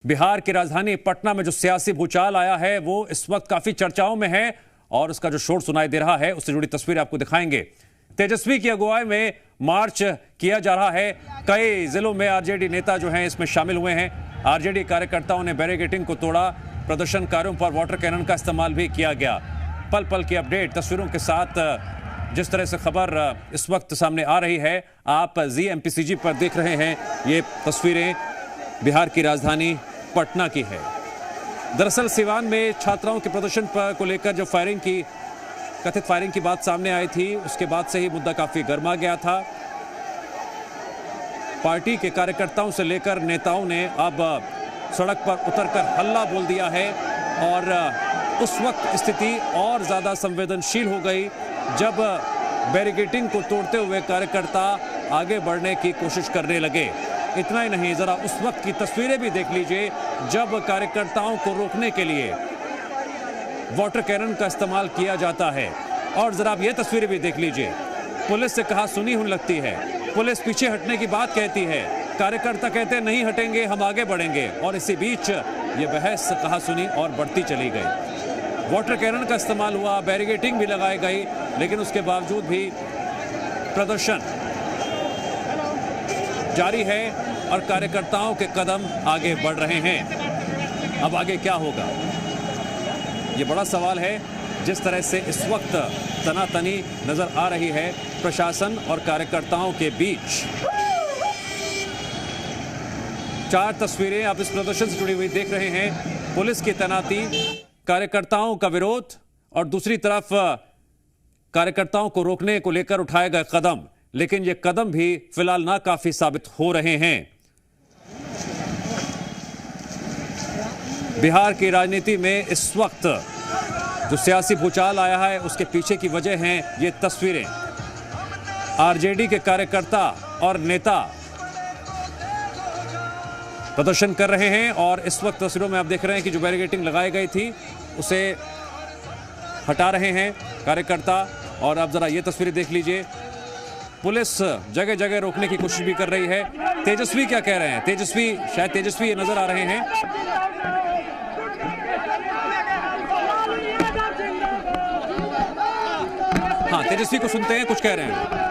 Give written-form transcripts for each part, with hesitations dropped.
बिहार की राजधानी पटना में जो सियासी भूचाल आया है वो इस वक्त काफी चर्चाओं में है और उसका जो शोर सुनाई दे रहा है उससे जुड़ी तस्वीरें आपको दिखाएंगे। तेजस्वी की अगुवाई में मार्च किया जा रहा है। कई जिलों में आरजेडी नेता जो हैं इसमें शामिल हुए हैं। आरजेडी कार्यकर्ताओं ने बैरिकेडिंग को तोड़ा। प्रदर्शनकारियों पर वाटर कैनन का इस्तेमाल भी किया गया। पल पल की अपडेट तस्वीरों के साथ जिस तरह से खबर इस वक्त सामने आ रही है, आप ZMPCG पर देख रहे हैं। ये तस्वीरें बिहार की राजधानी पटना की है। दरअसल सिवान में छात्राओं के प्रदर्शन पर को लेकर जो कथित फायरिंग की बात सामने आई थी, उसके बाद से ही मुद्दा काफी गर्मा गया था। पार्टी के कार्यकर्ताओं से लेकर नेताओं ने अब सड़क पर उतरकर हल्ला बोल दिया है और उस वक्त स्थिति और ज्यादा संवेदनशील हो गई जब बैरिकेडिंग को तोड़ते हुए कार्यकर्ता आगे बढ़ने की कोशिश करने लगे। इतना ही नहीं, जरा उस वक्त की तस्वीरें भी देख लीजिए जब कार्यकर्ताओं को रोकने के लिए वाटर कैनन का इस्तेमाल किया जाता है। और जरा आप ये तस्वीरें भी देख लीजिए। पुलिस से कहा सुनी होने लगती है, पुलिस पीछे हटने की बात कहती है, कार्यकर्ता कहते हैं नहीं हटेंगे, हम आगे बढ़ेंगे। और इसी बीच ये बहस कहा सुनी और बढ़ती चली गई। वाटर कैनन का इस्तेमाल हुआ, बैरिकेडिंग भी लगाई गई, लेकिन उसके बावजूद भी प्रदर्शन जारी है और कार्यकर्ताओं के कदम आगे बढ़ रहे हैं। अब आगे क्या होगा, ये बड़ा सवाल है। जिस तरह से इस वक्त तनातनी नजर आ रही है प्रशासन और कार्यकर्ताओं के बीच। चार तस्वीरें आप इस प्रदर्शन से जुड़ी हुई देख रहे हैं। पुलिस की तैनाती, कार्यकर्ताओं का विरोध और दूसरी तरफ कार्यकर्ताओं को रोकने को लेकर उठाए गए कदम, लेकिन ये कदम भी फिलहाल नाकाफी साबित हो रहे हैं। बिहार की राजनीति में इस वक्त जो सियासी भूचाल आया है उसके पीछे की वजह हैं ये तस्वीरें। आरजेडी के कार्यकर्ता और नेता प्रदर्शन कर रहे हैं और इस वक्त तस्वीरों में आप देख रहे हैं कि जो बैरिकेडिंग लगाई गई थी उसे हटा रहे हैं कार्यकर्ता। और आप जरा ये तस्वीरें देख लीजिए, पुलिस जगह जगह रोकने की कोशिश भी कर रही है। तेजस्वी क्या कह रहे हैं? शायद तेजस्वी ये नजर आ रहे हैं। हाँ, तेजस्वी को सुनते हैं, कुछ कह रहे हैं।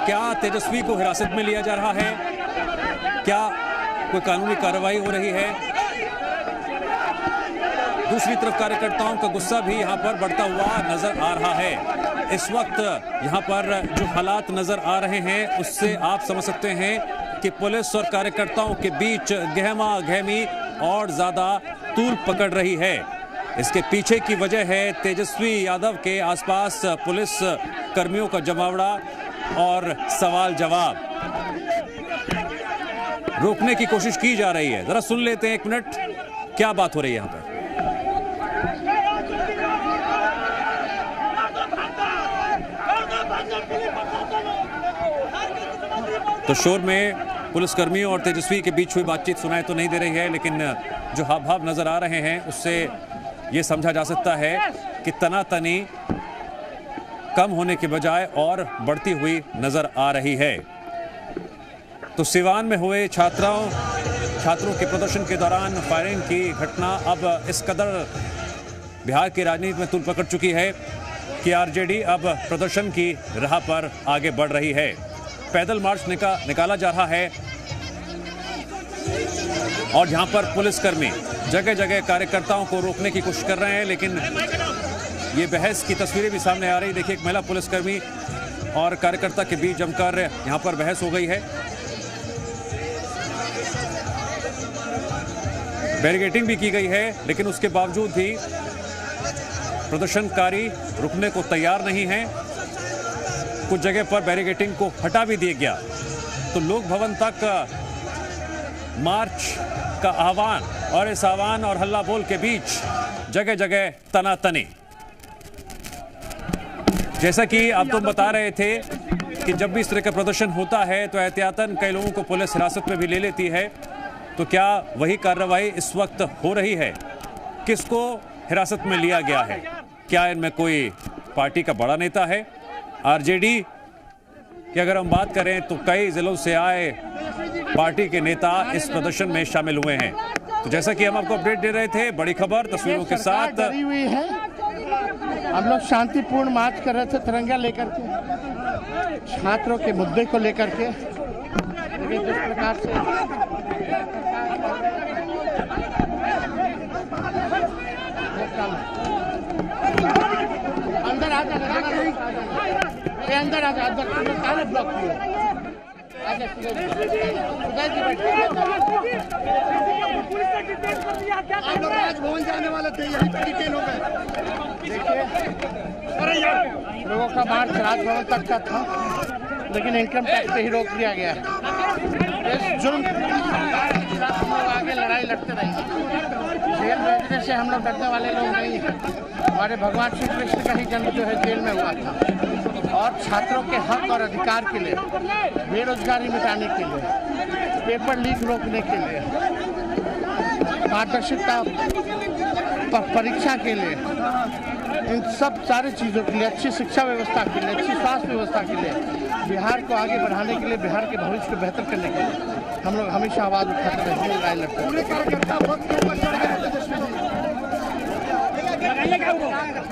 क्या तेजस्वी को हिरासत में लिया जा रहा है? क्या कोई कानूनी कार्रवाई हो रही है? दूसरी तरफ कार्यकर्ताओं का गुस्सा भी यहां पर बढ़ता हुआ नजर आ रहा है। इस वक्त यहां पर जो हालात नजर आ रहे हैं उससे आप समझ सकते हैं कि पुलिस और कार्यकर्ताओं के बीच गहमा गहमी और ज्यादा तूल पकड़ रही है। इसके पीछे की वजह है तेजस्वी यादव के आसपास पुलिस कर्मियों का जमावड़ा और सवाल जवाब। रोकने की कोशिश की जा रही है। जरा सुन लेते हैं, एक मिनट, क्या बात हो रही है यहां पर। तो शोर में पुलिसकर्मियों और तेजस्वी के बीच हुई बातचीत सुनाई तो नहीं दे रही है, लेकिन जो हाव भाव नजर आ रहे हैं उससे यह समझा जा सकता है कि तनातनी कम होने के बजाय और बढ़ती हुई नजर आ रही है। तो सिवान में हुए छात्रों के प्रदर्शन के दौरान फायरिंग की घटना अब इस कदर बिहार की राजनीति में तूल पकड़ चुकी है कि आरजेडी अब प्रदर्शन की राह पर आगे बढ़ रही है। पैदल मार्च निकाला जा रहा है और जहां पर पुलिसकर्मी जगह जगह कार्यकर्ताओं को रोकने की कोशिश कर रहे हैं, लेकिन ये बहस की तस्वीरें भी सामने आ रही। देखिए, एक महिला पुलिसकर्मी और कार्यकर्ता के बीच जमकर यहां पर बहस हो गई है। बैरिकेडिंग भी की गई है, लेकिन उसके बावजूद भी प्रदर्शनकारी रुकने को तैयार नहीं हैं। कुछ जगह पर बैरिकेडिंग को हटा भी दिया गया। तो लोक भवन तक मार्च का आह्वान और इस आह्वान और हल्ला बोल के बीच जगह जगह तनातनी। जैसा कि आप तो बता रहे थे कि जब भी इस तरह का प्रदर्शन होता है तो एहतियातन कई लोगों को पुलिस हिरासत में भी ले लेती है। तो क्या वही कार्रवाई इस वक्त हो रही है? किसको हिरासत में लिया गया है। क्या इनमें कोई पार्टी का बड़ा नेता है? आरजेडी की अगर हम बात करें तो कई जिलों से आए पार्टी के नेता इस प्रदर्शन में शामिल हुए हैं। तो जैसा कि हम आपको अपडेट दे रहे थे, बड़ी खबर तस्वीरों के साथ। डरी हुई है। हम लोग शांतिपूर्ण मार्च कर रहे थे तिरंगा लेकर के, छात्रों के मुद्दे को लेकर के। लेकिन जिस प्रकार से अंदर आ जाना, अंदर आ जा, अंदर ब्लॉक किया। राजभवन जाने वाले थे, यही तरीके लोग हैं। देखिए, लोगों का मार्च राजभवन तक का था, लेकिन इनकम टैक्स पे ही रोक दिया गया। इस जुर्म के खिलाफ हम लोग आगे लड़ाई लड़ते रहेंगे। जेल भेजने से हम लोग डरने वाले लोग नहीं हैं। हमारे भगवान श्री कृष्ण का ही जन्म जो है जेल में हुआ था, और छात्रों के हक और अधिकार के लिए, बेरोजगारी मिटाने के लिए, पेपर लीक रोकने के लिए, पारदर्शिता परीक्षा के लिए, इन सब सारी चीज़ों के लिए, अच्छी शिक्षा व्यवस्था के लिए, अच्छी स्वास्थ्य व्यवस्था के लिए, बिहार को आगे बढ़ाने के लिए, बिहार के भविष्य को बेहतर करने के लिए हम लोग हमेशा आवाज़ उठाते रहेंगे, लड़ाई लड़ते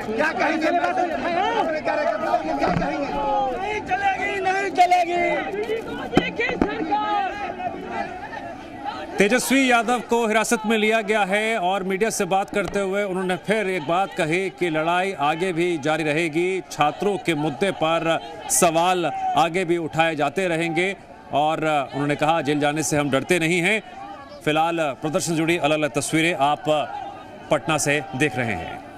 क्या कहेंगे? नहीं चलेगी, नहीं चलेगी। तेजस्वी यादव को हिरासत में लिया गया है और मीडिया से बात करते हुए उन्होंने फिर एक बात कही कि लड़ाई आगे भी जारी रहेगी। छात्रों के मुद्दे पर सवाल आगे भी उठाए जाते रहेंगे और उन्होंने कहा जेल जाने से हम डरते नहीं हैं। फिलहाल प्रदर्शन से जुड़ी अलग अलग तस्वीरें आप पटना से देख रहे हैं।